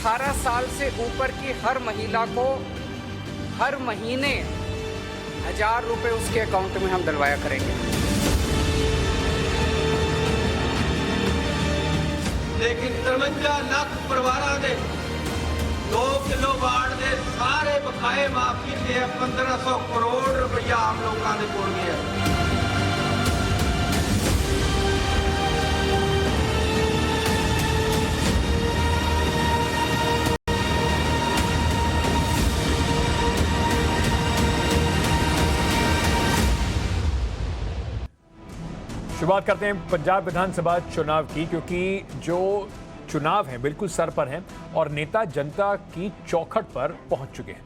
18 साल से ऊपर की हर महिला को हर महीने 1000 रुपए उसके अकाउंट में हम डलवाया करेंगे। लेकिन 53 लाख परिवारों ने 2 किलो वार्ड के सारे बकाए माफ किए। 1500 करोड़ रुपया आम लोगों ने बोल गया। शुरुआत करते हैं पंजाब विधानसभा चुनाव की, क्योंकि जो चुनाव हैं बिल्कुल सर पर हैं और नेता जनता की चौखट पर पहुंच चुके हैं।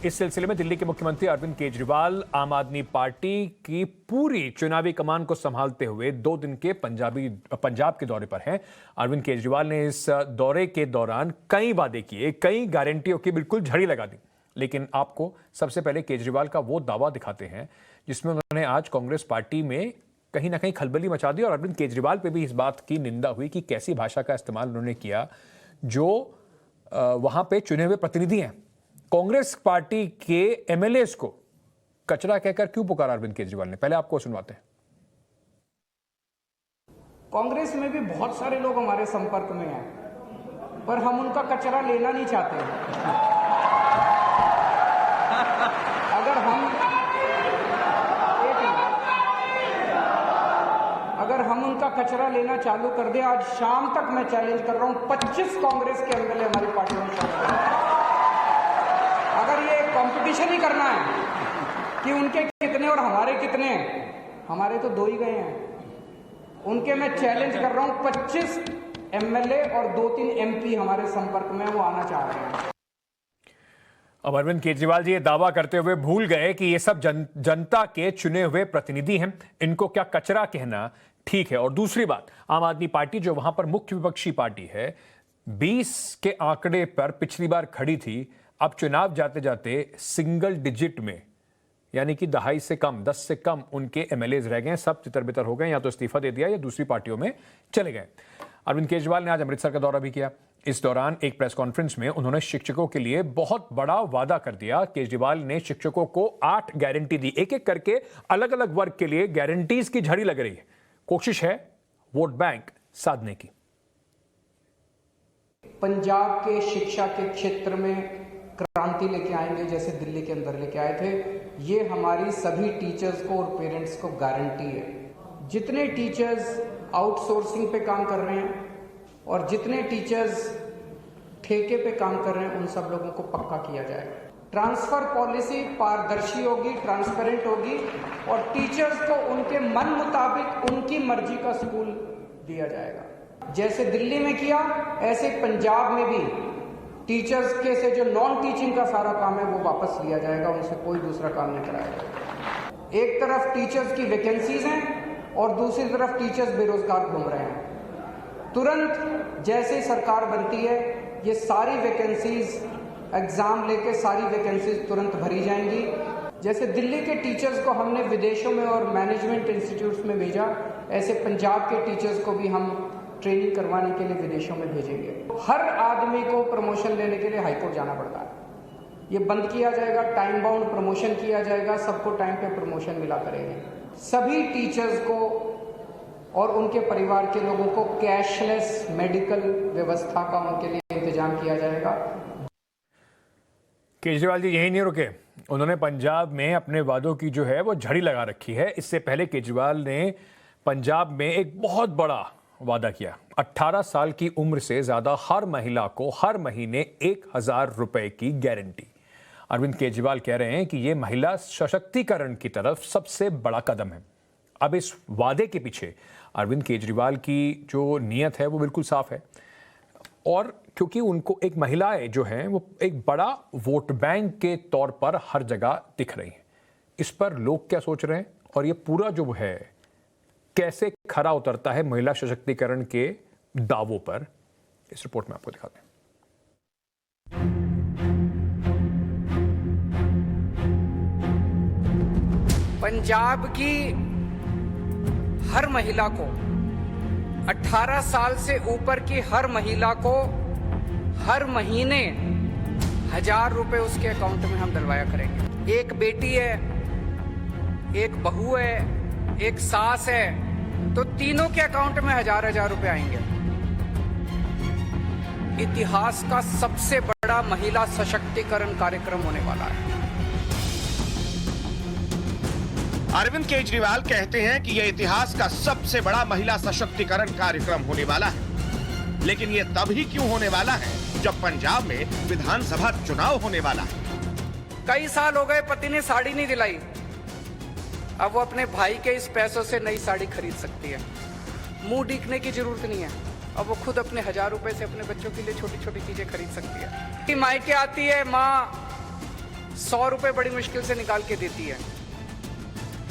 इस सिलसिले में दिल्ली के मुख्यमंत्री अरविंद केजरीवाल आम आदमी पार्टी की पूरी चुनावी कमान को संभालते हुए 2 दिन के पंजाब के दौरे पर हैं। अरविंद केजरीवाल ने इस दौरे के दौरान कई वादे किए, कई गारंटियों की बिल्कुल झड़ी लगा दी। लेकिन आपको सबसे पहले केजरीवाल का वो दावा दिखाते हैं जिसमें उन्होंने आज कांग्रेस पार्टी में कहीं ना कहीं खलबली मचा दी और अरविंद केजरीवाल पे भी इस बात की निंदा हुई कि कैसी भाषा का इस्तेमाल उन्होंने किया। जो वहां पे चुने हुए प्रतिनिधि हैं, कांग्रेस पार्टी के एमएलएस को कचरा कहकर क्यों पुकारा अरविंद केजरीवाल ने, पहले आपको सुनवाते हैं। कांग्रेस में भी बहुत सारे लोग हमारे संपर्क में हैं, पर हम उनका कचरा लेना नहीं चाहते। अगर हम उनका कचरा लेना चालू कर दे, आज शाम तक मैं चैलेंज कर रहा हूं 25 कांग्रेस के एमएलए हमारी पार्टी में शामिल हैं। अगर ये कंपटीशन ही करना है कि उनके कितने और हमारे कितने, हमारे तो 2 ही गए हैं। उनके मैं चैलेंज कर रहा हूं 25 एमएलए और 2-3 एमपी हमारे संपर्क में, वो आना चाह रहे हैं। अब अरविंद केजरीवाल जी ये दावा करते हुए भूल गए कि ये सब जनता के चुने हुए प्रतिनिधि हैं, इनको क्या कचरा कहना ठीक है। और दूसरी बात, आम आदमी पार्टी जो वहां पर मुख्य विपक्षी पार्टी है, 20 के आंकड़े पर पिछली बार खड़ी थी, अब चुनाव जाते जाते सिंगल डिजिट में, यानी कि 2.5 से कम, 10 से कम उनके एमएलएज रह गए। सब तितर-बितर हो गए, या तो इस्तीफा दे दिया या दूसरी पार्टियों में चले गए। अरविंद केजरीवाल ने आज अमृतसर का दौरा भी किया। इस दौरान एक प्रेस कॉन्फ्रेंस में उन्होंने शिक्षकों के लिए बहुत बड़ा वादा कर दिया। केजरीवाल ने शिक्षकों को 8 गारंटी दी, एक एक करके अलग अलग वर्ग के लिए गारंटीज की झड़ी लग रही है। कोशिश है वोट बैंक साधने की। पंजाब के शिक्षा के क्षेत्र में क्रांति लेके आएंगे, जैसे दिल्ली के अंदर लेके आए थे। ये हमारी सभी टीचर्स को और पेरेंट्स को गारंटी है। जितने टीचर्स आउटसोर्सिंग पे काम कर रहे हैं और जितने टीचर्स ठेके पे काम कर रहे हैं, उन सब लोगों को पक्का किया जाएगा। ट्रांसफर पॉलिसी पारदर्शी होगी, ट्रांसपेरेंट होगी और टीचर्स को उनके मन मुताबिक उनकी मर्जी का स्कूल दिया जाएगा। जैसे दिल्ली में किया, ऐसे पंजाब में भी टीचर्स के से जो नॉन टीचिंग का सारा काम है वो वापस लिया जाएगा, उनसे कोई दूसरा काम नहीं कराएगा। एक तरफ टीचर्स की वैकेंसीज हैं और दूसरी तरफ टीचर्स बेरोजगार घूम रहे हैं। तुरंत जैसे सरकार बनती है, ये सारी वैकेंसीज एग्जाम लेके सारी वैकेंसीज तुरंत भरी जाएंगी। जैसे दिल्ली के टीचर्स को हमने विदेशों में और मैनेजमेंट इंस्टीट्यूट्स में भेजा, ऐसे पंजाब के टीचर्स को भी हम ट्रेनिंग करवाने के लिए विदेशों में भेजेंगे। हर आदमी को प्रमोशन लेने के लिए हाईकोर्ट जाना पड़ता है, ये बंद किया जाएगा। टाइम बाउंड प्रमोशन किया जाएगा, सबको टाइम पे प्रमोशन मिला करेंगे। सभी टीचर्स को और उनके परिवार के लोगों को कैशलेस मेडिकल व्यवस्था का उनके लिए इंतजाम किया जाएगा। केजरीवाल जी यही नहीं रुके, उन्होंने पंजाब में अपने वादों की जो है वो झड़ी लगा रखी है। इससे पहले केजरीवाल ने पंजाब में एक बहुत बड़ा वादा किया, 18 साल की उम्र से ज्यादा हर महिला को हर महीने 1000 रुपए की गारंटी। अरविंद केजरीवाल कह रहे हैं कि यह महिला सशक्तिकरण की तरफ सबसे बड़ा कदम है। अब इस वादे के पीछे अरविंद केजरीवाल की जो नीयत है वो बिल्कुल साफ है, और क्योंकि उनको एक महिलाएं जो हैं वो एक बड़ा वोट बैंक के तौर पर हर जगह दिख रही हैं। इस पर लोग क्या सोच रहे हैं और ये पूरा जो है कैसे खरा उतरता है महिला सशक्तिकरण के दावों पर, इस रिपोर्ट में आपको दिखाते हैं। पंजाब की हर महिला को 18 साल से ऊपर की हर महिला को हर महीने 1000 रुपए उसके अकाउंट में हम डलवाया करेंगे। एक बेटी है, एक बहू है, एक सास है, तो तीनों के अकाउंट में 1000 रुपए आएंगे। इतिहास का सबसे बड़ा महिला सशक्तिकरण कार्यक्रम होने वाला है। अरविंद केजरीवाल कहते हैं कि यह इतिहास का सबसे बड़ा महिला सशक्तिकरण कार्यक्रम होने वाला है, लेकिन यह तभी क्यों होने वाला है जब पंजाब में विधानसभा चुनाव होने वाला है। कई साल हो गए पति ने साड़ी नहीं दिलाई, अब वो अपने भाई के इस पैसों से नई साड़ी खरीद सकती है। मुंह दिखने की जरूरत नहीं है, अब वो खुद अपने 1000 रुपए से अपने बच्चों के लिए छोटी छोटी चीजें खरीद सकती है। कि मायके आती है माँ 100 रुपए बड़ी मुश्किल से निकाल के देती है,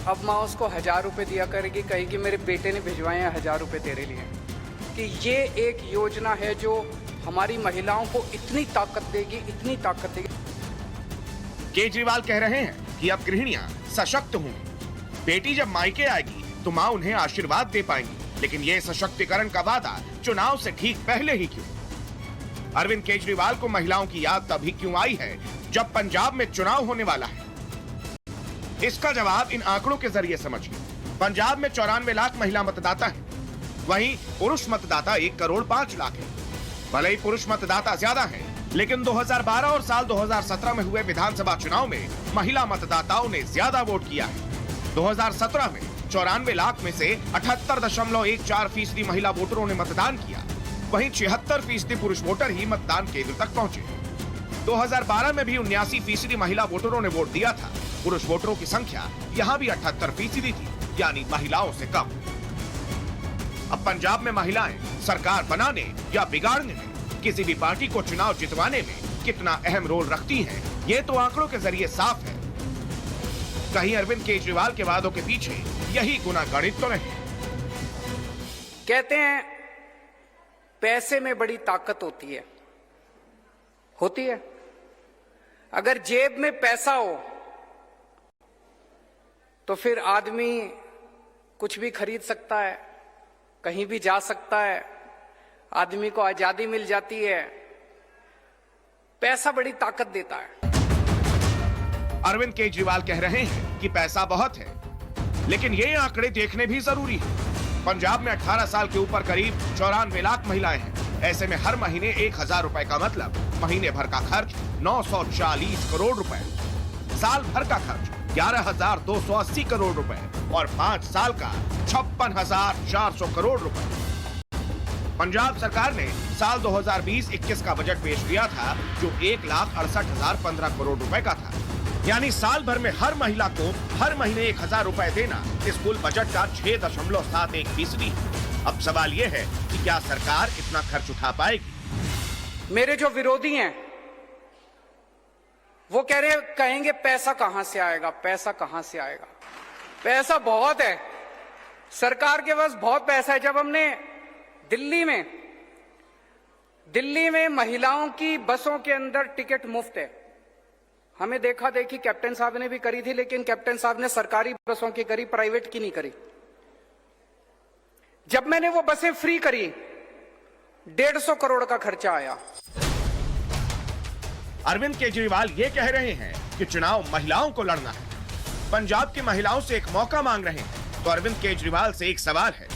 अब माँ उसको 1000 रुपए दिया करेगी, कहेगी मेरे बेटे ने भिजवाए हैं 1000 रुपए तेरे लिए। कि ये एक योजना है जो हमारी महिलाओं को इतनी ताकत देगी, इतनी ताकत देगी। केजरीवाल कह रहे हैं कि अब गृहिणियां सशक्त होंगी, बेटी जब मायके आएगी तो मां उन्हें आशीर्वाद दे पाएंगी। लेकिन ये सशक्तिकरण का वादा चुनाव से ठीक पहले ही क्यों? अरविंद केजरीवाल को महिलाओं की याद तभी क्यों आई है जब पंजाब में चुनाव होने वाला है? इसका जवाब इन आंकड़ों के जरिए समझिए। पंजाब में 94 लाख महिला मतदाता हैं, वहीं पुरुष मतदाता 1 करोड़ 5 लाख है। भले ही पुरुष मतदाता ज्यादा है, लेकिन 2012 और साल 2017 में हुए विधानसभा चुनाव में महिला मतदाताओं ने ज्यादा वोट किया है। 2017 में 94 लाख में से 78.14% महिला वोटरों ने मतदान किया, वहीं 76% पुरुष वोटर ही मतदान केंद्र तक पहुंचे। 2012 में भी 79% महिला वोटरों ने वोट दिया था। पुरुष वोटरों की संख्या यहाँ भी 78% थी, यानी महिलाओं से कम। अब पंजाब में महिलाएं सरकार बनाने या बिगाड़ने में किसी भी पार्टी को चुनाव जितवाने में कितना अहम रोल रखती हैं, ये तो आंकड़ों के जरिए साफ है। कहीं अरविंद केजरीवाल के वादों के पीछे यही गुना गणित तो नहीं? कहते हैं पैसे में बड़ी ताकत होती है। अगर जेब में पैसा हो तो फिर आदमी कुछ भी खरीद सकता है, कहीं भी जा सकता है, आदमी को आजादी मिल जाती है। पैसा बड़ी ताकत देता है। अरविंद केजरीवाल कह रहे हैं कि पैसा बहुत है, लेकिन ये आंकड़े देखने भी जरूरी है। पंजाब में 18 साल के ऊपर करीब 94 लाख महिलाएं हैं। ऐसे में हर महीने 1000 रुपए का मतलब महीने भर का खर्च 940 करोड़ रुपए, साल भर का खर्च 11,280 करोड़ रुपए और 5 साल का 56,400 करोड़ रुपए। पंजाब सरकार ने साल 2020-21 का बजट पेश किया था जो 1,68,015 करोड़ रुपए का था, यानी साल भर में हर महिला को हर महीने 1000 रुपए देना इस कुल बजट का 6.71%। अब सवाल यह है कि क्या सरकार इतना खर्च उठा पाएगी? मेरे जो विरोधी हैं वो कहेंगे पैसा कहां से आएगा, पैसा कहां से आएगा। पैसा बहुत है, सरकार के पास बहुत पैसा है। जब हमने दिल्ली में महिलाओं की बसों के अंदर टिकट मुफ्त है, हमें देखा देखी कैप्टन साहब ने भी करी थी, लेकिन कैप्टन साहब ने सरकारी बसों की करी, प्राइवेट की नहीं करी। जब मैंने वो बसें फ्री करी 150 करोड़ का खर्चा आया। अरविंद केजरीवाल ये कह रहे हैं कि चुनाव महिलाओं को लड़ना है, पंजाब की महिलाओं से एक मौका मांग रहे हैं। तो अरविंद केजरीवाल से एक सवाल है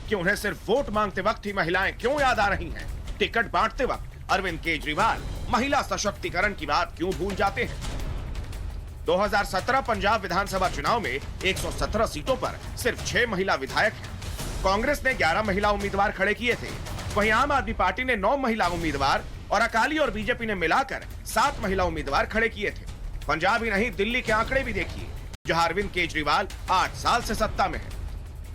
कि उन्हें सिर्फ वोट मांगते वक्त ही महिलाएं क्यों याद आ रही हैं? टिकट बांटते वक्त अरविंद केजरीवाल महिला सशक्तिकरण की बात क्यों भूल जाते हैं? 2017 पंजाब विधानसभा चुनाव में 117 सीटों पर सिर्फ 6 महिला विधायक हैं। कांग्रेस ने 11 महिला उम्मीदवार खड़े किए थे, वहीं आम आदमी पार्टी ने 9 महिला उम्मीदवार और अकाली और बीजेपी ने मिलाकर 7 महिला उम्मीदवार खड़े किए थे। पंजाब ही नहीं, दिल्ली के आंकड़े भी देखिए, जहां अरविंद केजरीवाल 8 साल से सत्ता में है।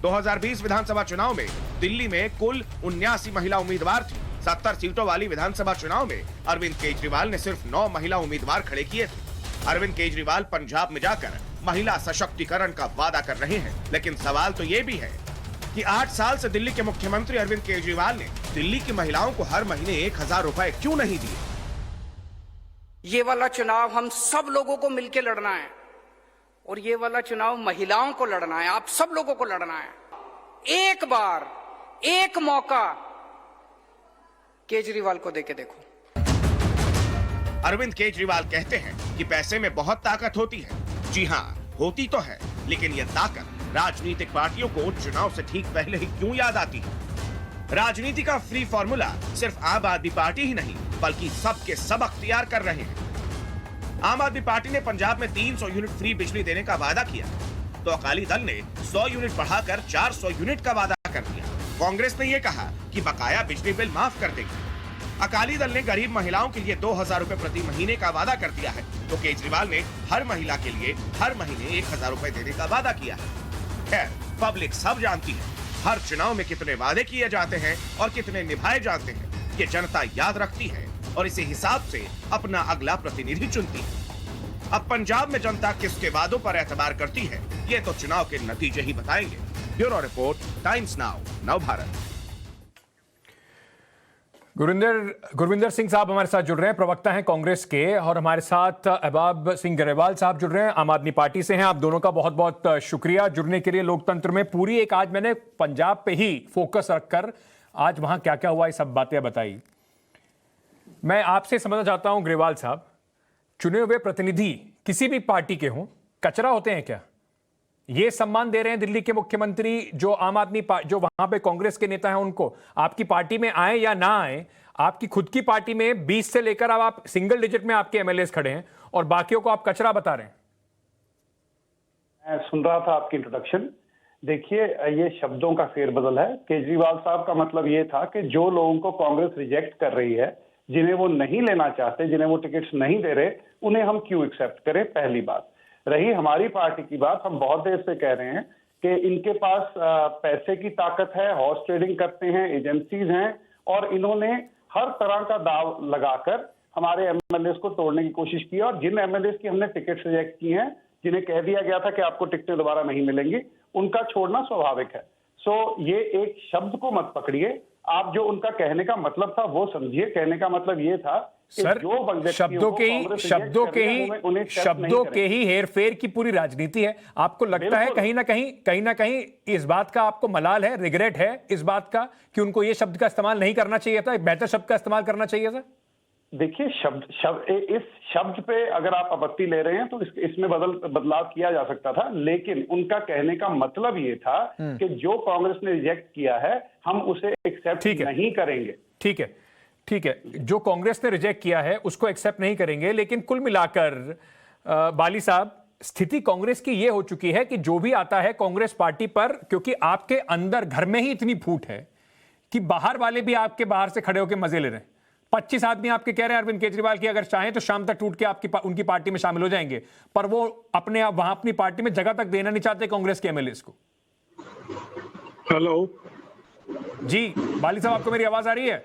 2020 विधानसभा चुनाव में दिल्ली में कुल 79 महिला उम्मीदवार थी। 70 सीटों वाली विधानसभा चुनाव में अरविंद केजरीवाल ने सिर्फ 9 महिला उम्मीदवार खड़े किए थे। अरविंद केजरीवाल पंजाब में जाकर महिला सशक्तिकरण का वादा कर रहे हैं, लेकिन सवाल तो ये भी है कि 8 साल से दिल्ली के मुख्यमंत्री अरविंद केजरीवाल ने दिल्ली की महिलाओं को हर महीने 1000 रुपए क्यों नहीं दिए? ये वाला चुनाव हम सब लोगों को मिलकर लड़ना है, और ये वाला चुनाव महिलाओं को लड़ना है, आप सब लोगों को लड़ना है। एक बार, एक मौका केजरीवाल को देके देखो। अरविंद केजरीवाल कहते हैं कि पैसे में बहुत ताकत होती है। जी हाँ, होती तो है, लेकिन यह ताकत राजनीतिक पार्टियों को चुनाव से ठीक पहले ही क्यों याद आती है? राजनीति का फ्री फॉर्मूला सिर्फ आम आदमी पार्टी ही नहीं, बल्कि सबके सब अख्तियार कर रहे हैं। आम आदमी पार्टी ने पंजाब में 300 यूनिट फ्री बिजली देने का वादा किया, तो अकाली दल ने 100 यूनिट बढ़ाकर 400 यूनिट का वादा कर दिया। कांग्रेस ने यह कहा कि बकाया बिजली बिल माफ कर देगी। अकाली दल ने गरीब महिलाओं के लिए 2000 रुपए प्रति महीने का वादा कर दिया है, तो केजरीवाल ने हर महिला के लिए हर महीने 1000 रुपए देने का वादा किया है। खैर, पब्लिक सब जानती है, हर चुनाव में कितने वादे किए जाते हैं और कितने निभाए जाते हैं, ये जनता याद रखती है और इसी हिसाब से अपना अगला प्रतिनिधि चुनती है। अब पंजाब में जनता किसके वादों पर एतबार करती है, ये तो चुनाव के नतीजे ही बताएंगे। ब्यूरो रिपोर्ट, टाइम्स नाउ, नव भारत। गुरविंदर सिंह साहब हमारे साथ जुड़ रहे हैं, प्रवक्ता हैं कांग्रेस के, और हमारे साथ अहबाब सिंह ग्रेवाल साहब जुड़ रहे हैं, आम आदमी पार्टी से हैं। आप दोनों का बहुत बहुत शुक्रिया जुड़ने के लिए लोकतंत्र में। पूरी एक आज मैंने पंजाब पे ही फोकस रखकर आज वहां क्या क्या हुआ ये सब बातें बताई। मैं आपसे समझना चाहता हूं ग्रेवाल साहब, चुने हुए प्रतिनिधि किसी भी पार्टी के हों, कचरा होते हैं क्या? ये सम्मान दे रहे हैं दिल्ली के मुख्यमंत्री जो आम आदमी जो वहां पे कांग्रेस के नेता हैं उनको, आपकी पार्टी में आए या ना आए, आपकी खुद की पार्टी में 20 से लेकर अब आप सिंगल डिजिट में आपके एमएलए खड़े हैं और बाकियों को आप कचरा बता रहे हैं। मैं सुन रहा था आपकी इंट्रोडक्शन। देखिए, ये शब्दों का फेरबदल है। केजरीवाल साहब का मतलब ये था कि जो लोगों को कांग्रेस रिजेक्ट कर रही है, जिन्हें वो नहीं लेना चाहते, जिन्हें वो टिकट्स नहीं दे रहे, उन्हें हम क्यों एक्सेप्ट करें। पहली बात रही हमारी पार्टी की बात, हम बहुत देर से कह रहे हैं कि इनके पास पैसे की ताकत है, हॉर्स ट्रेडिंग करते हैं, एजेंसीज हैं, और इन्होंने हर तरह का दाव लगाकर हमारे एमएलए को तोड़ने की कोशिश की। और जिन एमएलए की हमने टिकट रिजेक्ट की हैं, जिन्हें कह दिया गया था कि आपको टिकटें दोबारा नहीं मिलेंगी, उनका छोड़ना स्वाभाविक है। सो ये एक शब्द को मत पकड़िए, आप जो उनका कहने का मतलब था वो समझिए। कहने का मतलब ये था कि सर, जो शब्दों के ही हेरफेर की पूरी राजनीति है। आपको लगता है कहीं ना कहीं इस बात का आपको मलाल है, रिग्रेट है इस बात का कि उनको ये शब्द का इस्तेमाल नहीं करना चाहिए था, एक बेहतर शब्द का इस्तेमाल करना चाहिए था? देखिए, इस शब्द पे अगर आप आपत्ति ले रहे हैं तो इसमें बदलाव किया जा सकता था, लेकिन उनका कहने का मतलब ये था कि जो कांग्रेस ने रिजेक्ट किया है हम उसे एक्सेप्ट नहीं करेंगे। ठीक है, जो कांग्रेस ने रिजेक्ट किया है उसको एक्सेप्ट नहीं करेंगे, लेकिन कुल मिलाकर बाली साहब, स्थिति कांग्रेस की यह हो चुकी है कि जो भी आता है कांग्रेस पार्टी पर, क्योंकि आपके अंदर घर में ही इतनी फूट है कि बाहर वाले भी आपके बाहर से खड़े होकर मजे ले रहे हैं। 25 आदमी आपके कह रहे हैं अरविंद केजरीवाल की अगर चाहें तो शाम तक टूट के उनकी पार्टी में शामिल हो जाएंगे, पर वो वहां अपनी पार्टी में जगह तक देना नहीं चाहते कांग्रेस के एमएलए को। हेलो जी बाली साहब, आपको मेरी आवाज आ रही है?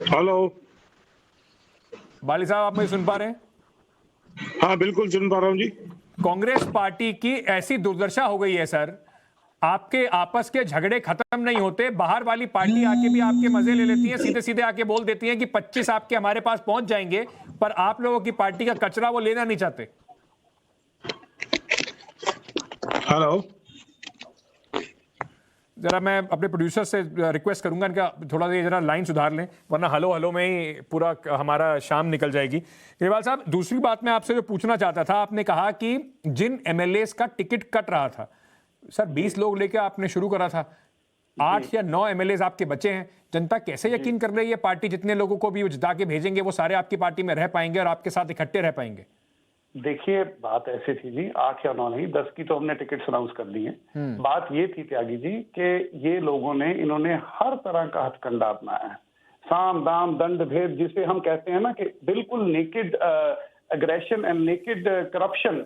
हेलो बाली साहब, आप मुझे सुन पा रहे हैं? हाँ बिल्कुल सुन पा रहा हूं जी। कांग्रेस पार्टी की ऐसी दुर्दशा हो गई है सर, आपके आपस के झगड़े खत्म नहीं होते, बाहर वाली पार्टी आके भी आपके मजे ले लेती है, सीधे सीधे आके बोल देती है कि 25 आपके हमारे पास पहुंच जाएंगे, पर आप लोगों की पार्टी का कचरा वो लेना नहीं चाहते। हेलो, जरा मैं अपने प्रोड्यूसर से रिक्वेस्ट करूंगा इनका थोड़ा सा जरा लाइन सुधार लें, वरना हेलो हेलो में ही पूरा हमारा शाम निकल जाएगी। ग्रेवाल साहब, दूसरी बात मैं आपसे जो पूछना चाहता था, आपने कहा कि जिन एमएलए का टिकट कट रहा था, सर 20 लोग लेकर आपने शुरू करा था, 8 या 9 एमएलए आपके बचे हैं, जनता कैसे यकीन कर रही है पार्टी जितने लोगों को भी जिता के भेजेंगे वो सारे आपकी पार्टी में रह पाएंगे और आपके साथ इकट्ठे रह पाएंगे? देखिए, बात ऐसी थी जी, 8 या 9 नहीं, 10 की तो हमने टिकट अनाउंस कर दी है। बात ये थी त्यागी जी कि ये लोगों ने, इन्होंने हर तरह का हथकंडा अपनाया है, साम दाम दंड भेद, जिसे हम कहते हैं ना कि बिल्कुल naked aggression and naked corruption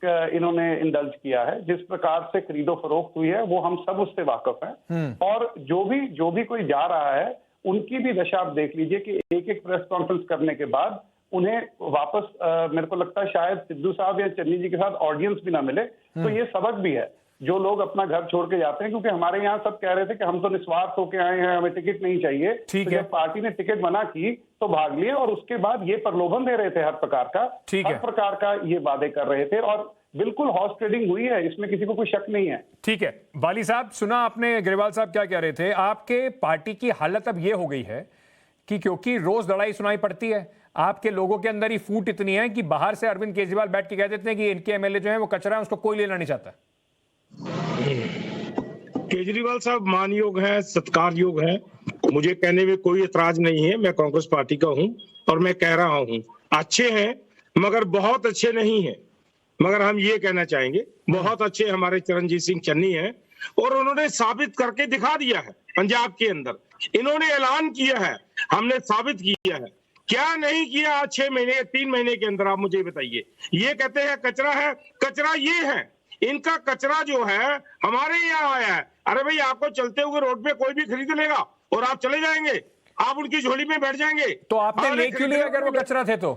इन्होंने इंडल्ज किया है। जिस प्रकार से खरीदो फरोख्त हुई है वो हम सब उससे वाकिफ हैं। और जो भी कोई जा रहा है उनकी भी दशा आप देख लीजिए कि एक प्रेस कॉन्फ्रेंस करने के बाद उन्हें वापस मेरे को लगता है शायद सिद्धू साहब या चन्नी जी के साथ ऑडियंस भी ना मिले। तो ये सबक भी है, जो लोग अपना घर छोड़ के जाते हैं, क्योंकि हमारे यहाँ सब कह रहे थे कि हम तो निस्वार्थ होके आए हैं, हमें टिकट नहीं चाहिए। तो जब पार्टी ने टिकट मना की तो भाग लिए, और उसके बाद ये प्रलोभन दे रहे थे हर प्रकार का ये वादे कर रहे थे, और बिल्कुल हॉर्स ट्रेडिंग हुई है, इसमें किसी को कोई शक नहीं है। ठीक है बाली साहब, सुना आपने ग्रेवाल साहब क्या कह रहे थे। आपके पार्टी की हालत अब ये हो गई है कि क्योंकि रोज लड़ाई सुनाई पड़ती है, आपके लोगों के अंदर ही फूट इतनी है कि बाहर से अरविंद केजरीवाल बैठ के कह देते हैं कि इनके एमएलए जो है वो कचरा है, उसको कोई लेना नहीं चाहता। केजरीवाल साहब मान योग हैं, सत्कार योग हैं, मुझे कहने में कोई एतराज नहीं है। मैं कांग्रेस पार्टी का हूं और मैं कह रहा हूं अच्छे हैं मगर बहुत अच्छे नहीं है। मगर हम ये कहना चाहेंगे बहुत अच्छे हमारे चरणजीत सिंह चन्नी हैं और उन्होंने साबित करके दिखा दिया है। पंजाब के अंदर इन्होंने ऐलान किया है, हमने साबित किया है। क्या नहीं किया 6 महीने 3 महीने के अंदर, आप मुझे बताइए। ये कहते हैं कचरा है, कचरा ये है, इनका कचरा जो है हमारे यहाँ आया है। अरे भाई आपको चलते हुए रोड पे कोई भी खरीद लेगा और आप चले जाएंगे, आप उनकी झोली में बैठ जाएंगे। तो आपने ले क्यों लिया अगर वो कचरा थे तो?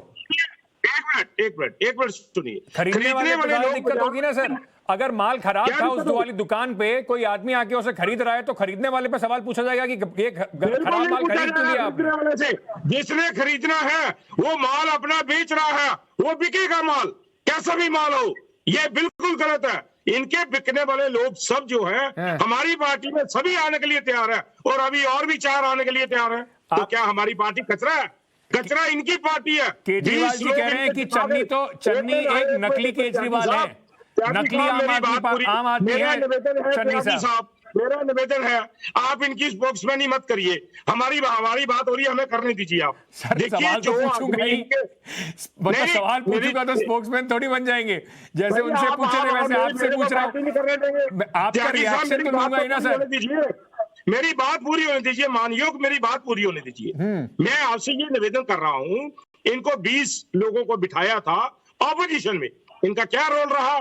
एक मिनट सुनिए। खरीदने वाले को दिक्कत होगी ना सर। अगर माल खराब था उस वाली दुकान पे, कोई आदमी आके उसे खरीद रहा है तो खरीदने वाले पे सवाल पूछा जाएगा कि ये खराब माल खरीद क्यों लिया आपने? जिसने खरीदना है वो माल अपना बेच रहा है, वो बिकेगा माल, कैसा भी माल हो। ये बिल्कुल गलत है। इनके बिकने वाले लोग सब जो है हमारी पार्टी में सभी आने के लिए तैयार है और अभी और भी 4 आने के लिए तैयार है। तो क्या हमारी पार्टी कचरा है? कचरा इनकी पार्टी है। केजरीवाल जी कह रहे हैं कि चन्नी एक नकली केजरीवाल है, नकली आम आदमी है। चन्नी साहब मेरा निवेदन है आप इनकी स्पोक्समैन ही मत करिए। हमारी बात हो रही है, हमें करने दीजिए आप। देखिए जो सवाल पूछूंगा तो स्पोक्समैन थोड़ी बन जाएंगे। जैसे उनसे पूछे थे वैसे आपसे पूछ रहा हूँ। आपका रिएक्शन तो लूंगा ही ना सर। मेरी बात पूरी होने दीजिए, मानयोग मेरी बात पूरी होने दीजिए। मैं आपसे ये निवेदन कर रहा हूँ, इनको 20 लोगों को बिठाया था ऑपोजिशन में, इनका क्या रोल रहा?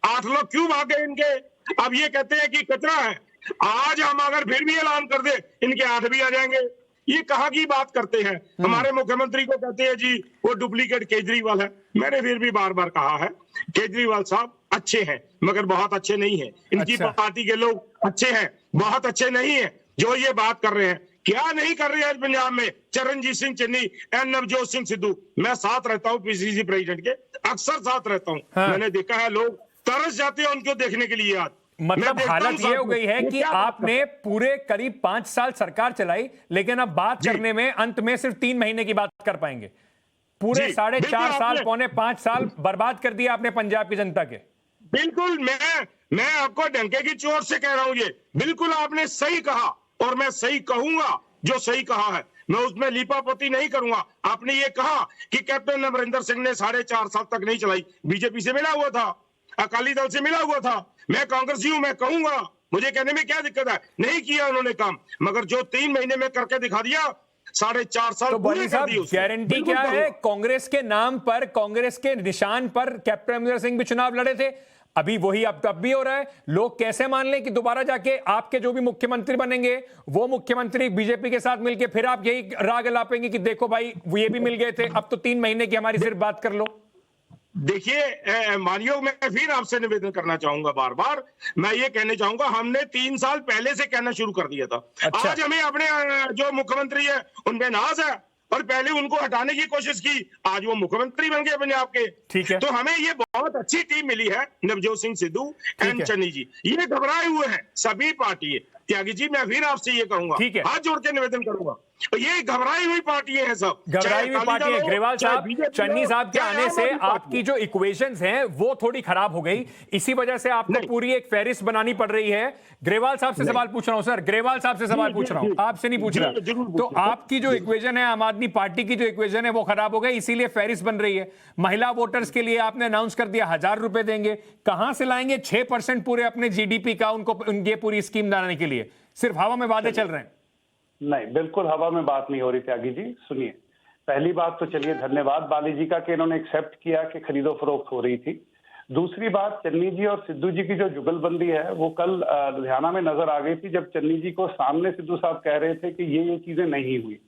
8 लोग क्यों भाग गए इनके? अब ये कहते हैं कि कचरा है। आज हम अगर फिर भी ऐलान कर दे इनके 8 भी आ जाएंगे। ये कहाँ की बात करते हैं? हमारे मुख्यमंत्री को कहते हैं जी वो डुप्लीकेट केजरीवाल है। मैंने फिर भी बार बार कहा है केजरीवाल साहब अच्छे हैं मगर बहुत अच्छे नहीं है। इनकी पार्टी के लोग अच्छे हैं, बहुत अच्छे नहीं है। जो ये बात कर रहे हैं, क्या नहीं कर रहे हैं पंजाब में? चरणजीत सिंह चन्नी एंड नवजोत सिंह सिद्धू, मैं साथ रहता हूँ पीसीसी प्रेसिडेंट के, अक्सर साथ रहता हूँ। मैंने देखा है लोग तरस जाते हैं उनको देखने के लिए। आज मतलब हालत ये हो गई है कि आपने पूरे करीब 5 साल सरकार चलाई, लेकिन अब बात करने में अंत में सिर्फ 3 महीने की बात कर पाएंगे। पूरे 4.5 साल, पौने 5 साल बर्बाद कर दिया आपने पंजाब की जनता के। बिल्कुल, मैं आपको डंके की चोट से कह रहा हूं, ये बिल्कुल आपने सही कहा और मैं सही कहूंगा। जो सही कहा है मैं उसमें लीपापोती नहीं करूंगा। आपने ये कहा कि कैप्टन अमरिंदर सिंह ने 4.5 साल तक नहीं चलाई, बीजेपी से मिला हुआ था, अकाली दल से मिला हुआ था। मैं कांग्रेसी हूं, मैं कहूंगा, मुझे कहने में क्या दिक्कत है? नहीं किया उन्होंने काम, मगर जो 3 महीने में करके दिखा दिया, 4.5 साल तो बड़ी साहब गारंटी क्या है? कांग्रेस के नाम पर, कांग्रेस के निशान पर कैप्टन अमरिंदर सिंह भी चुनाव लड़े थे, अभी वही अब तब भी हो रहा है। लोग कैसे मान लें कि दोबारा जाके आपके जो भी मुख्यमंत्री बनेंगे वो मुख्यमंत्री बीजेपी के साथ मिलके फिर आप यही राग लापेंगे कि देखो भाई ये भी मिल गए थे, अब तो 3 महीने की हमारी सिर्फ बात कर लो। देखिए मानियो, मैं फिर आपसे निवेदन करना चाहूंगा, बार बार मैं ये कहने चाहूंगा, हमने 3 साल पहले से कहना शुरू कर दिया था। अच्छा। आज हमें अपने जो मुख्यमंत्री है उन पे नाज है और पहले उनको हटाने की कोशिश की, आज वो मुख्यमंत्री बन गए पंजाब के। ठीक है। तो हमें ये बहुत अच्छी टीम मिली है, नवजोत सिंह सिद्धू एंड चन्नी जी। ये घबराए हुए हैं सभी पार्टी। त्यागी जी, मैं फिर आपसे ये कहूंगा, हाथ जोड़ के निवेदन करूंगा, ये घबराई हुई पार्टी है सब, घबराई हुई पार्टी है। ग्रेवाल साहब, चन्नी साहब के आने से आपकी जो इक्वेशंस हैं वो थोड़ी खराब हो गई, इसी वजह से आपको पूरी एक फहरिस्त बनानी पड़ रही है। ग्रेवाल साहब से सवाल पूछ रहा हूं सर, ग्रेवाल साहब से सवाल पूछ रहा हूं, आपसे नहीं पूछ रहा। तो आपकी जो इक्वेशन है, आम आदमी पार्टी की जो इक्वेशन है वो खराब हो गई, इसीलिए फहरिस्त बन रही है। महिला वोटर्स के लिए आपने अनाउंस कर दिया 1000 रुपए देंगे, कहां से लाएंगे 6% पूरे अपने जीडीपी का उनको ये पूरी स्कीम लाने के लिए? सिर्फ हवा में वादे चल रहे हैं। नहीं, बिल्कुल हवा में बात नहीं हो रही। त्यागी जी सुनिए, पहली बात तो चलिए धन्यवाद बाली जी का कि इन्होंने एक्सेप्ट किया कि खरीदो फरोख्त हो रही थी। दूसरी बात, चन्नी जी और सिद्धू जी की जो जुगलबंदी है वो कल लुधियाना में नजर आ गई थी, जब चन्नी जी को सामने सिद्धू साहब कह रहे थे कि ये चीजें नहीं हुई।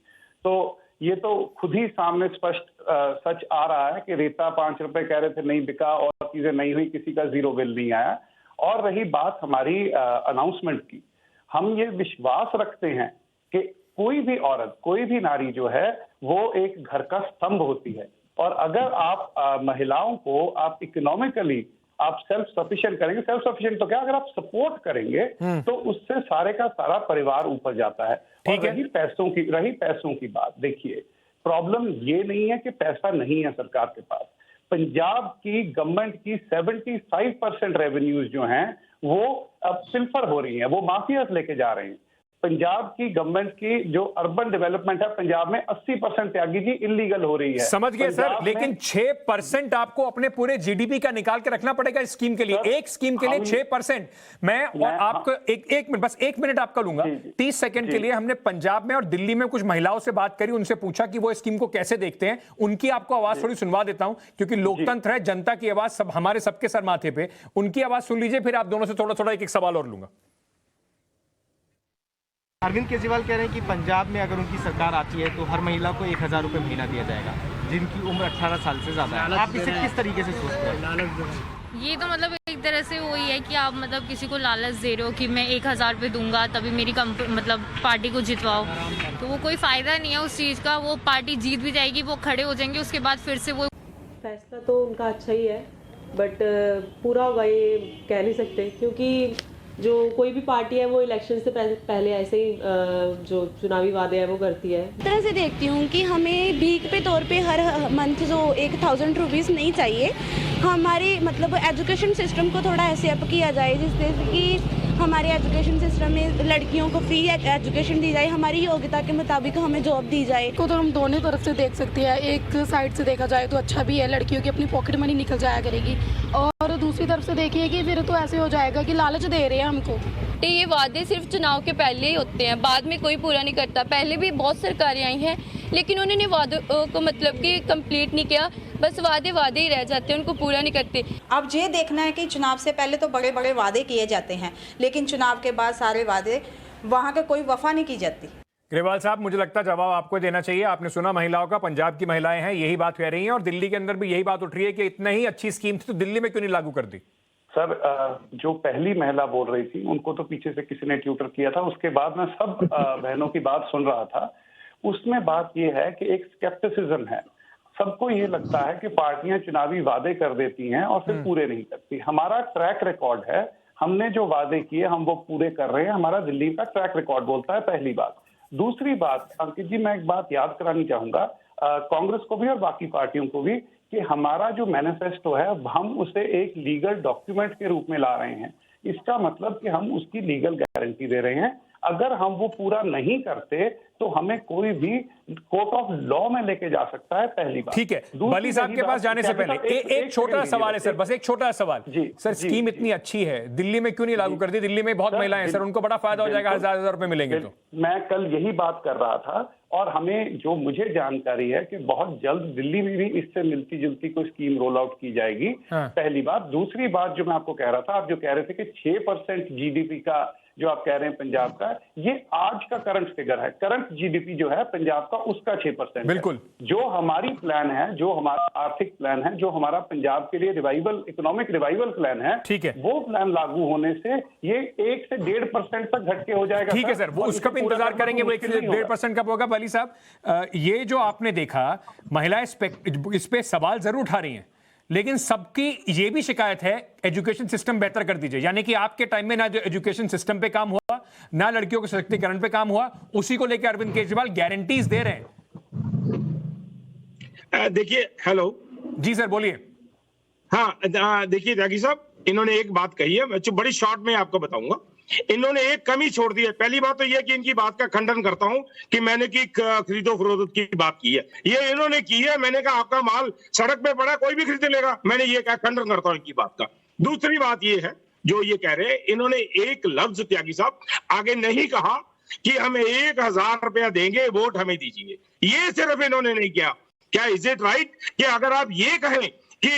तो ये तो खुद ही सामने स्पष्ट सच आ रहा है कि रेता 5 रुपए कह रहे थे नहीं बिका और चीजें नहीं हुई, किसी का 0 बिल नहीं आया। और रही बात हमारी अनाउंसमेंट की, हम ये विश्वास रखते हैं कि कोई भी औरत, कोई भी नारी जो है वो एक घर का स्तंभ होती है, और अगर आप महिलाओं को आप इकोनॉमिकली आप सेल्फ सफिशिएंट करेंगे, सेल्फ सफिशिएंट तो क्या, अगर आप सपोर्ट करेंगे तो उससे सारे का सारा परिवार ऊपर जाता है। और रही पैसों की बात, देखिए प्रॉब्लम ये नहीं है कि पैसा नहीं है सरकार के पास। पंजाब की गवर्नमेंट की 75% रेवेन्यूज जो हैं वो अब सिल्फर हो रही हैं, वो माफियाज लेके जा रहे हैं। पंजाब की गवर्नमेंट की जो अर्बन डेवलपमेंट है पंजाब में 80% त्यागी जी इलीगल हो रही है। समझ गए सर, लेकिन 6% आपको अपने पूरे जीडीपी का निकाल के रखना पड़ेगा इस स्कीम के लिए। एक स्कीम के लिए 6%। मैं और आपको एक मिनट, बस 1 मिनट आपका लूंगा, 30 सेकंड के लिए। हमने पंजाब में और दिल्ली में कुछ महिलाओं से बात करी, उनसे पूछा कि वो स्कीम को कैसे देखते हैं। उनकी आपको आवाज थोड़ी सुनवा देता हूं, क्योंकि लोकतंत्र है, जनता की आवाज सब हमारे सबके सर माथे पे। उनकी आवाज सुन लीजिए, फिर आप दोनों से थोड़ा थोड़ा एक सवाल और लूंगा। अरविंद केजरीवाल कह रहे हैं कि पंजाब में अगर उनकी सरकार आती है तो हर महिला को 1000 रुपये महीना दिया जाएगा जिनकी उम्र 18 साल से ज्यादा है। आप इसे किस तरीके से सोचते हैं? ये तो मतलब एक तरह से वही है कि आप मतलब किसी को लालच दे रहे हो कि मैं 1000 रुपये दूंगा तभी मेरी मतलब पार्टी को जितवाओ, तो वो कोई फायदा नहीं है उस चीज़ का। वो पार्टी जीत भी जाएगी, वो खड़े हो जाएंगे, उसके बाद फिर से वो फैसला तो उनका अच्छा ही है, बट पूरा होगा ये कह नहीं सकते, क्योंकि जो कोई भी पार्टी है वो इलेक्शन से पहले ऐसे ही जो चुनावी वादे हैं वो करती है। इस तरह से देखती हूँ कि हमें भीख पे तौर पे हर मंथ जो 1000 रुपीज़ नहीं चाहिए। हमारे मतलब एजुकेशन सिस्टम को थोड़ा ऐसे अप किया जाए जिससे कि हमारे एजुकेशन सिस्टम में लड़कियों को फ्री एजुकेशन दी जाए, हमारी योग्यता के मुताबिक हमें जॉब दी जाए। को तो हम दोनों तरफ से देख सकते हैं। एक साइड से देखा जाए तो अच्छा भी है, लड़कियों की अपनी पॉकेट मनी निकल जाया करेगी, और दूसरी तरफ से देखिए कि फिर तो ऐसे हो जाएगा कि लालच दे रहे हैं हमको। ये वादे सिर्फ चुनाव के पहले ही होते हैं, बाद में कोई पूरा नहीं करता। पहले भी बहुत सरकारें आई हैं लेकिन उन्होंने वादों को मतलब कि कंप्लीट नहीं किया, बस वादे ही रह जाते हैं, उनको पूरा नहीं करते। अब ये देखना है कि चुनाव से पहले तो बड़े बड़े वादे किए जाते हैं, लेकिन चुनाव के बाद सारे वादे वहाँ के कोई वफा नहीं की जाती। ग्रेवाल साहब, मुझे लगता है जवाब आपको देना चाहिए। आपने सुना महिलाओं का, पंजाब की महिलाएं हैं यही बात कह रही हैं, और दिल्ली के अंदर भी यही बात उठ रही है कि इतना ही अच्छी स्कीम थी तो दिल्ली में क्यों नहीं लागू कर दी? सर, जो पहली महिला बोल रही थी उनको तो पीछे से किसी ने ट्यूटर किया था, उसके बाद मैं सब बहनों की बात सुन रहा था। उसमें बात यह है कि एक स्केप्टिसिज्म है। सबको ये लगता है कि पार्टियां चुनावी वादे कर देती हैं और फिर पूरे नहीं करती। हमारा ट्रैक रिकॉर्ड है, हमने जो वादे किए हम वो पूरे कर रहे हैं, हमारा दिल्ली का ट्रैक रिकॉर्ड बोलता है, पहली बात। दूसरी बात, अंकित जी, मैं एक बात याद करानी चाहूंगा कांग्रेस को भी और बाकी पार्टियों को भी, कि हमारा जो मैनिफेस्टो है हम उसे एक लीगल डॉक्यूमेंट के रूप में ला रहे हैं। इसका मतलब कि हम उसकी लीगल गारंटी दे रहे हैं। अगर हम वो पूरा नहीं करते तो हमें कोई भी कोर्ट ऑफ लॉ में लेके जा सकता है, पहली बात। ठीक है, बली साहब के पास जाने से पहले एक छोटा सवाल है सर, बस एक छोटा सवाल। सर, स्कीम इतनी अच्छी है, दिल्ली में क्यों नहीं लागू कर दी? दिल्ली में बहुत महिलाएं हैं सर, उनको बड़ा फायदा हो जाएगा, 1000 रुपए मिलेंगे तो। मैं कल यही बात कर रहा था, और हमें जो मुझे जानकारी है कि बहुत जल्द दिल्ली में भी इससे मिलती जुलती कोई स्कीम रोल आउट की जाएगी, पहली बात। दूसरी बात जो मैं आपको कह रहा था, आप जो कह रहे थे कि 6% जीडीपी का जो आप कह रहे हैं पंजाब का, ये आज का करंट फिगर है। करंट जीडीपी जो है पंजाब का उसका 6%। बिल्कुल। जो हमारी प्लान है, जो हमारा आर्थिक प्लान है, जो हमारा पंजाब के लिए रिवाइवल, इकोनॉमिक रिवाइवल प्लान है, ठीक है, वो प्लान लागू होने से ये 1 से 1.5% तक घट के हो जाएगा। ठीक है सर, वो उसका भी इंतजार करेंगे, वो 1 से 1.5% कब होगा। बली साहब, ये जो आपने देखा, महिलाएं इस पे सवाल जरूर उठा रही हैं, लेकिन सबकी ये भी शिकायत है एजुकेशन सिस्टम बेहतर कर दीजिए। यानी कि आपके टाइम में ना जो एजुकेशन सिस्टम पे काम हुआ, ना लड़कियों के सशक्तिकरण पे काम हुआ, उसी को लेकर अरविंद केजरीवाल गारंटीज दे रहे हैं। देखिए, हेलो जी सर, बोलिए। हाँ, देखिए त्यागी साहब, इन्होंने एक बात कही है, मैं बड़ी शॉर्ट में आपको बताऊंगा। इन्होंने एक कमी छोड़ दी है। पहली बात तो यह कि इनकी बात का खंडन करता हूं कि मैंने की खरीदो फरोख्त की बात की है, ये इन्होंने की है। मैंने कहा आपका माल सड़क पे पड़ा, कोई भी खरीद लेगा, मैंने ये कहा, खंडन करता हूं इनकी बात का। दूसरी बात ये है, जो ये कह रहे हैं, इन्होंने एक लफ्ज त्यागी साहब आगे नहीं कहा कि हमें 1000 रुपया देंगे, वोट हमें दीजिए। ये सिर्फ इन्होंने नहीं किया। क्या इज इट राइट कि अगर आप ये कहें कि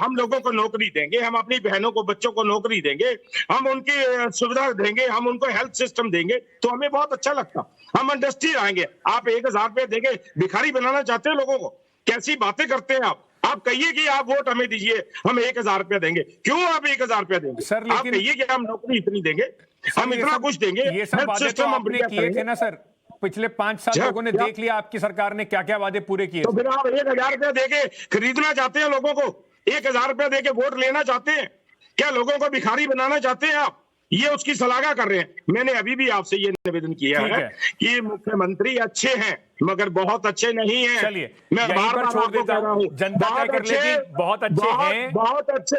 हम लोगों को नौकरी देंगे, हम अपनी बहनों को, बच्चों को नौकरी देंगे, हम उनकी सुविधा देंगे, हम उनको हेल्थ सिस्टम देंगे, तो हमें बहुत अच्छा लगता, हम इंडस्ट्री आएंगे। आप 1000 रुपये देंगे, भिखारी बनाना चाहते हैं लोगों को? कैसी बातें करते हैं आप? आप कहिए कि आप वोट हमें दीजिए, हम 1000 रुपया देंगे। क्यों आप 1000 रुपया देंगे सर? आप कहिए कि हम नौकरी इतनी देंगे, हम इतना कुछ देंगे, ये सब बातें तो आपने किए थे ना सर, पिछले 5 साल लोगों ने देख लिया आपकी सरकार ने क्या क्या वादे पूरे किए। तो फिर आप 1000 रुपया देके खरीदना चाहते हैं लोगों को? 1000 रुपया देके वोट लेना चाहते हैं? क्या लोगों को भिखारी बनाना चाहते हैं आप? ये उसकी सलाह कर रहे हैं। मैंने अभी भी आपसे ये निवेदन किया है कि मुख्यमंत्री अच्छे हैं, मगर बहुत अच्छे नहीं हैं। चलिए, मैं यहीं बार पर बार छोड़ आपको देता कह रहा हूं, हूं, जनता तय कर लेगी, बहुत अच्छे हैं। बहुत अच्छे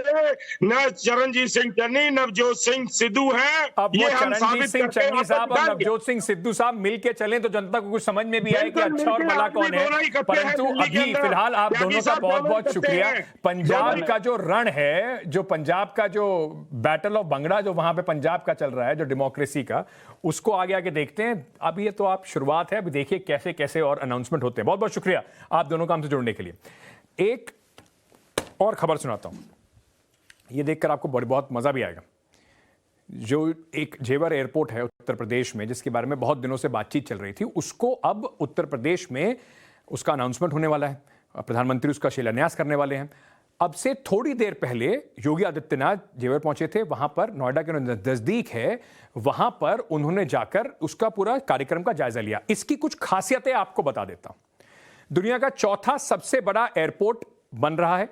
न चरणजीत सिंह चन्नी, नवजोत सिंह सिद्धू हैं। अब वो ये हम चरणजीत साबित सिंह करके चन्नी आपको साहब और दिखाएंगे। नवजोत सिंह सिद्धू साहब मिलके चलें तो जनता को कुछ समझ में भी आए कि बिल्कुल अच्छा और मिलके भला आदमी कौन है। दोनों ही इकट्ठे हैं परंतु दिल्ली के अभी अंदर। फिलहाल आप त्यागी दोनों का साहब बहुत दोनों बहुत इकट्ठे शुक्रिया। हैं। पंजाब दोनों का जो रण है, जो पंजाब का जो बैटल ऑफ बंगड़ा जो वहां पे पंजाब का चल रहा है, जो डेमोक्रेसी का, उसको आगे आगे देखते हैं। अब ये तो आप शुरुआत है, अभी देखिए कैसे कैसे और अनाउंसमेंट होते हैं। बहुत बहुत शुक्रिया आप दोनों का हमसे जुड़ने के लिए। एक और खबर सुनाता हूं, ये देखकर आपको बहुत मजा भी आएगा। जो एक जेवर एयरपोर्ट है उत्तर प्रदेश में, जिसके बारे में बहुत दिनों से बातचीत चल रही थी, उसको अब उत्तर प्रदेश में उसका अनाउंसमेंट होने वाला है। प्रधानमंत्री उसका शिलान्यास करने वाले हैं। अब से थोड़ी देर पहले योगी आदित्यनाथ जेवर पहुंचे थे, वहां पर नोएडा के नजदीक है, वहां पर उन्होंने जाकर उसका पूरा कार्यक्रम का जायजा लिया। इसकी कुछ खासियतें आपको बता देता हूं। दुनिया का चौथा सबसे बड़ा एयरपोर्ट बन रहा है।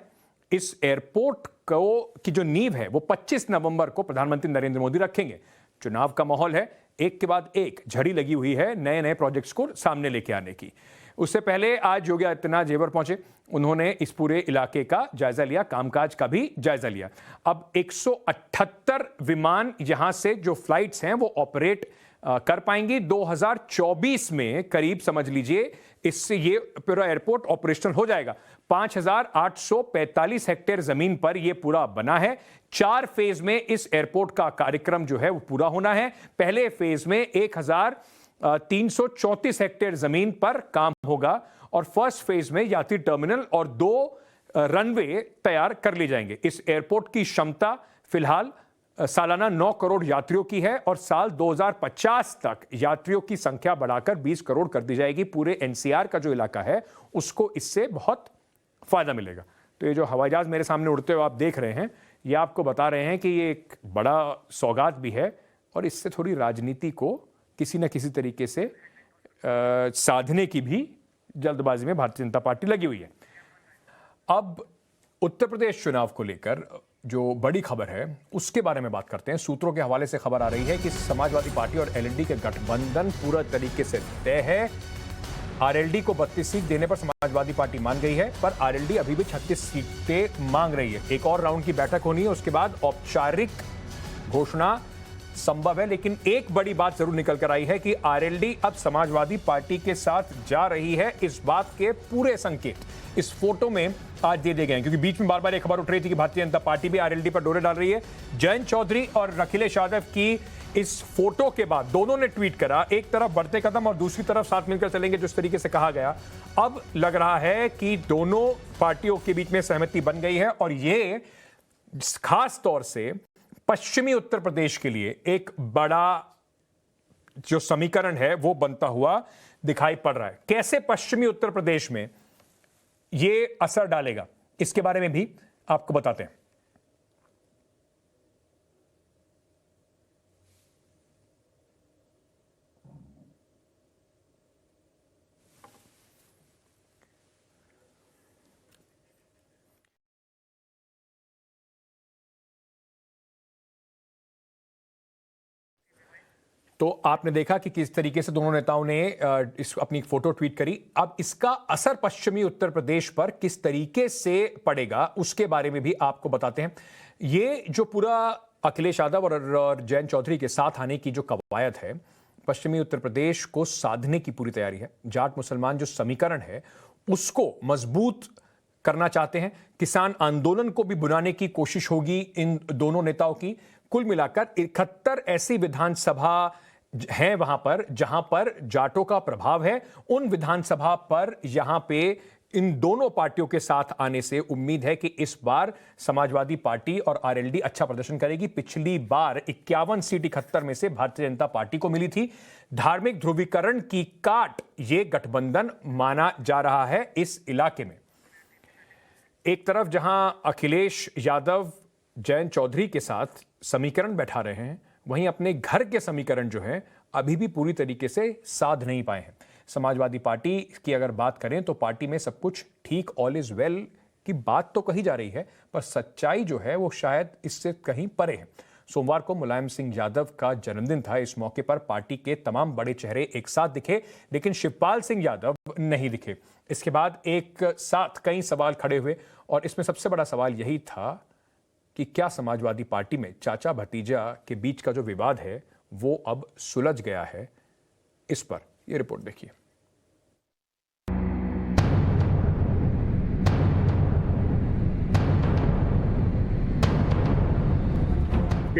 इस एयरपोर्ट को की जो नींव है वो 25 नवंबर को प्रधानमंत्री नरेंद्र मोदी रखेंगे। चुनाव का माहौल है, एक के बाद एक झड़ी लगी हुई है नए नए प्रोजेक्ट्स को सामने लेके आने की। उससे पहले आज योगी आदित्यनाथ जेवर पहुंचे, उन्होंने इस पूरे इलाके का जायजा लिया, कामकाज का भी जायजा लिया। अब 178 विमान यहां से जो फ्लाइट्स हैं वो ऑपरेट कर पाएंगी। 2024 में करीब समझ लीजिए इससे ये पूरा एयरपोर्ट ऑपरेशनल हो जाएगा। 5,845 हेक्टेयर जमीन पर यह पूरा बना है। 4 फेज में इस एयरपोर्ट का कार्यक्रम जो है वो पूरा होना है। पहले फेज में 1,334 हेक्टेयर जमीन पर काम होगा और फर्स्ट फेज में यात्री टर्मिनल और 2 रनवे तैयार कर लिए जाएंगे। इस एयरपोर्ट की क्षमता फिलहाल सालाना 9 करोड़ यात्रियों की है और साल 2050 तक यात्रियों की संख्या बढ़ाकर 20 करोड़ कर दी जाएगी। पूरे एनसीआर का जो इलाका है उसको इससे बहुत फायदा मिलेगा। तो ये जो हवाई जहाज मेरे सामने उड़ते हुए आप देख रहे हैं, ये आपको बता रहे हैं कि ये एक बड़ा सौगात भी है और इससे थोड़ी राजनीति को किसी न किसी तरीके से साधने की भी जल्दबाजी में भारतीय जनता पार्टी लगी हुई है। अब उत्तर प्रदेश चुनाव को लेकर जो बड़ी खबर है उसके बारे में बात करते हैं। सूत्रों के हवाले से खबर आ रही है कि समाजवादी पार्टी और एलएलडी के गठबंधन पूरा तरीके से तय है। आरएलडी को 32 सीट देने पर समाजवादी पार्टी मान गई है, पर आरएलडी अभी भी 36 सीटें मांग रही है। एक और राउंड की बैठक होनी है, उसके बाद औपचारिक घोषणा संभव है। लेकिन एक बड़ी बात जरूर निकल कर आई है कि आरएलडी अब समाजवादी पार्टी के साथ जा रही है। इस बात के पूरे संकेत इस फोटो में आज दे दिए गए हैं, क्योंकि बीच में बार बार एक खबर उठ रही थी कि भारतीय जनता पार्टी भी आरएलडी पर डोरे डाल रही है। जयंत चौधरी और अखिलेश यादव की इस फोटो के बाद दोनों ने ट्वीट करा, एक तरफ बढ़ते कदम और दूसरी तरफ साथ मिलकर चलेंगे, जिस तरीके से कहा गया। अब लग रहा है कि दोनों पार्टियों के बीच में सहमति बन गई है और ये खास तौर से पश्चिमी उत्तर प्रदेश के लिए एक बड़ा जो समीकरण है वो बनता हुआ दिखाई पड़ रहा है। कैसे पश्चिमी उत्तर प्रदेश में ये असर डालेगा, इसके बारे में भी आपको बताते हैं। तो आपने देखा कि किस तरीके से दोनों नेताओं ने इस अपनी फोटो ट्वीट करी। अब इसका असर पश्चिमी उत्तर प्रदेश पर किस तरीके से पड़ेगा उसके बारे में भी आपको बताते हैं। ये जो पूरा अखिलेश यादव और जयंत चौधरी के साथ आने की जो कवायद है, पश्चिमी उत्तर प्रदेश को साधने की पूरी तैयारी है। जाट मुसलमान जो समीकरण है उसको मजबूत करना चाहते हैं। किसान आंदोलन को भी बुलाने की कोशिश होगी इन दोनों नेताओं की। कुल मिलाकर 71 ऐसी विधानसभा हैं वहां पर जहां पर जाटों का प्रभाव है। उन विधानसभा पर यहां पे इन दोनों पार्टियों के साथ आने से उम्मीद है कि इस बार समाजवादी पार्टी और आरएलडी अच्छा प्रदर्शन करेगी। पिछली बार 51 सीट 71 में से भारतीय जनता पार्टी को मिली थी। धार्मिक ध्रुवीकरण की काट ये गठबंधन माना जा रहा है इस इलाके में। एक तरफ जहां अखिलेश यादव जयंत चौधरी के साथ समीकरण बैठा रहे हैं, वहीं अपने घर के समीकरण जो है अभी भी पूरी तरीके से साध नहीं पाए हैं। समाजवादी पार्टी की अगर बात करें तो पार्टी में सब कुछ ठीक, ऑल इज वेल की बात तो कही जा रही है, पर सच्चाई जो है वो शायद इससे कहीं परे है। सोमवार को मुलायम सिंह यादव का जन्मदिन था। इस मौके पर पार्टी के तमाम बड़े चेहरे एक साथ दिखे, लेकिन शिवपाल सिंह यादव नहीं दिखे। इसके बाद एक साथ कई सवाल खड़े हुए और इसमें सबसे बड़ा सवाल यही था कि क्या समाजवादी पार्टी में चाचा भतीजा के बीच का जो विवाद है वो अब सुलझ गया है। इस पर यह रिपोर्ट देखिए।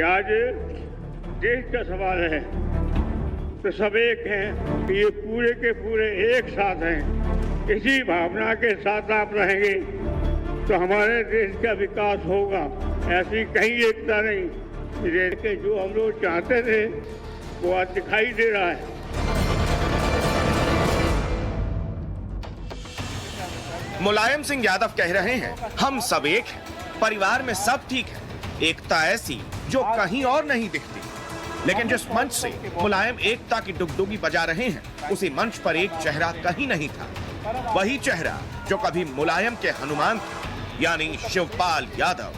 आज देश का सवाल है तो सब एक हैं, ये पूरे के पूरे एक साथ हैं। इसी भावना के साथ आप रहेंगे तो हमारे देश का विकास होगा। ऐसी कहीं एकता नहीं, देश के जो हम लोग चाहते थे वो आज दिखाई दे रहा है। मुलायम सिंह यादव कह रहे हैं हम सब एक हैं, परिवार में सब ठीक है। एकता ऐसी जो कहीं और नहीं दिखती। लेकिन जिस मंच से मुलायम एकता की डुगडुगी बजा रहे हैं उसी मंच पर एक चेहरा कहीं नहीं था। वही चेहरा जो कभी मुलायम के हनुमान थे, यानी शिवपाल यादव।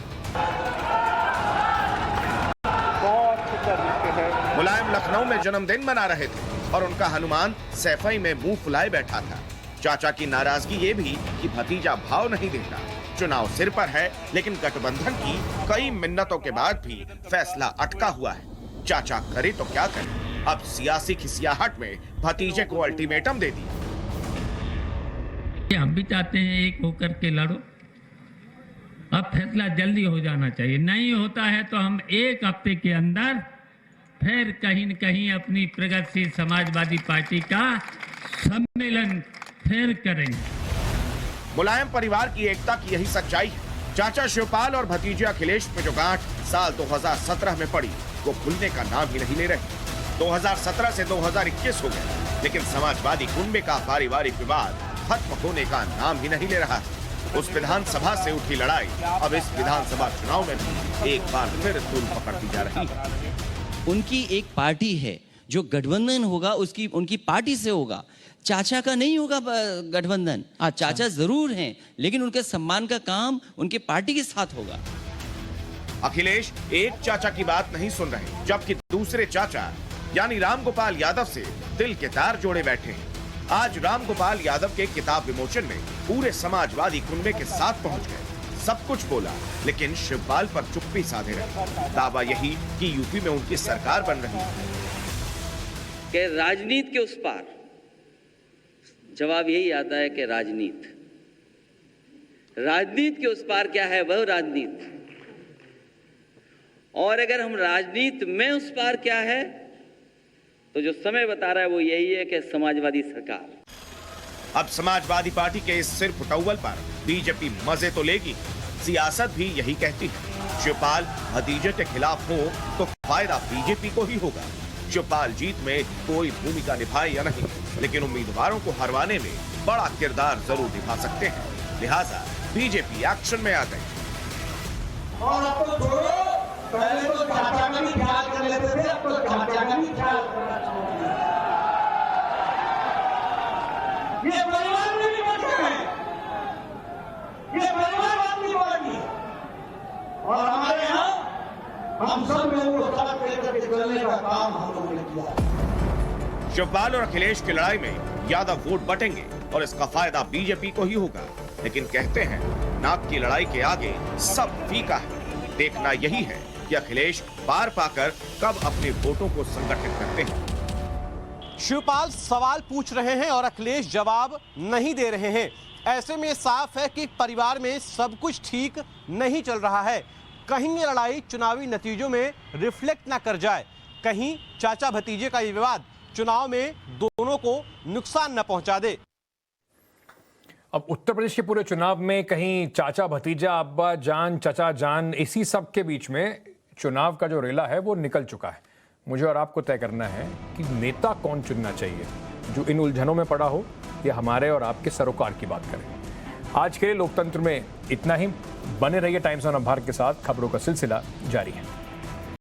मुलायम लखनऊ में जन्मदिन मना रहे थे और उनका हनुमान सैफई में मुंह फुलाए बैठा था। चाचा की नाराजगी ये भी कि भतीजा भाव नहीं देता। चुनाव सिर पर है, लेकिन गठबंधन की कई मिन्नतों के बाद भी फैसला अटका हुआ है। चाचा करे तो क्या करे, अब सियासी खिसियाहट में भतीजे को अल्टीमेटम दे दी। हम भी चाहते हैं एक होकर के लड़ो, अब फैसला जल्दी हो जाना चाहिए। नहीं होता है तो हम एक हफ्ते के अंदर फिर कहीं न कहीं अपनी प्रगतिशील समाजवादी पार्टी का सम्मेलन फिर करेंगे। मुलायम परिवार की एकता की यही सच्चाई है। चाचा शिवपाल और भतीजे अखिलेश में जो गांठ साल 2017 में पड़ी वो खुलने का नाम ही नहीं ले रही। 2017 से 2021 हो गया, लेकिन समाजवादी कुनबे का पारिवारिक विवाद खत्म होने का नाम ही नहीं ले रहा। उस विधानसभा से उठी लड़ाई अब इस विधानसभा चुनाव में भी एक बार फिर तूल पकड़ती जा रही है। उनकी एक पार्टी है, जो गठबंधन होगा उसकी उनकी पार्टी से होगा, चाचा का नहीं होगा गठबंधन। चाचा जरूर हैं, लेकिन उनके सम्मान का काम उनके पार्टी के साथ होगा। अखिलेश एक चाचा की बात नहीं सुन रहे, जबकि दूसरे चाचा यानी रामगोपाल यादव से दिल के तार जोड़े बैठे हैं। आज रामगोपाल यादव के किताब विमोचन में पूरे समाजवादी कुनबे के साथ पहुंच गए। सब कुछ बोला, लेकिन शिवपाल पर चुप्पी साधे रहे। दावा यही कि यूपी में उनकी सरकार बन रही है। कि राजनीति के उस पार जवाब यही आता है कि राजनीति के उस पार क्या है, वह राजनीति। और अगर हम राजनीति में उस पार क्या है, तो जो समय बता रहा है वो यही है कि समाजवादी सरकार। अब समाजवादी पार्टी के इस सिर फुटौल पर बीजेपी मजे तो लेगी। सियासत भी यही कहती है। शिवपाल भतीजे के खिलाफ हो तो फायदा बीजेपी को ही होगा। शिवपाल जीत में कोई भूमिका निभाए या नहीं, लेकिन उम्मीदवारों को हरवाने में बड़ा किरदार जरूर निभा सकते हैं। लिहाजा बीजेपी एक्शन में आ गई। और अब तो छोड़ो, पहले तो चाचा का भी ख्याल कर लेते थे, अब तो चाचा का भी ख्याल करना छोड़ दिया। ये परिवार में भी बचे हैं, ये परिवारवादी पार्टी और हमारे यहाँ हम सब लोगों को साथ लेकर के चलने का काम हम लोगों ने किया। शिवपाल और अखिलेश की लड़ाई में यादव वोट बटेंगे और इसका फायदा बीजेपी को ही होगा। लेकिन कहते हैं नाक की लड़ाई के आगे सब फीका है। देखना यही है कि अखिलेश पार पाकर कब अपने वोटों को संगठित करते हैं। शिवपाल सवाल पूछ रहे हैं और अखिलेश जवाब नहीं दे रहे हैं। ऐसे में साफ है कि परिवार में सब कुछ ठीक नहीं चल रहा है। कहीं ये लड़ाई चुनावी नतीजों में रिफ्लेक्ट ना कर जाए, कहीं चाचा भतीजे का ये विवाद चुनाव में दोनों को नुकसान न पहुंचा दे। अब उत्तर प्रदेश के पूरे चुनाव में कहीं चाचा भतीजा, अब्बा जान, चाचा जान, इसी सब के बीच में चुनाव का जो रेला है वो निकल चुका है। मुझे और आपको तय करना है कि नेता कौन चुनना चाहिए जो इन उलझनों में पड़ा हो या हमारे और आपके सरोकार की बात करें। आज के लिए लोकतंत्र में इतना ही। बने रहिए टाइम्स ऑफ भारत के साथ। खबरों का सिलसिला जारी है।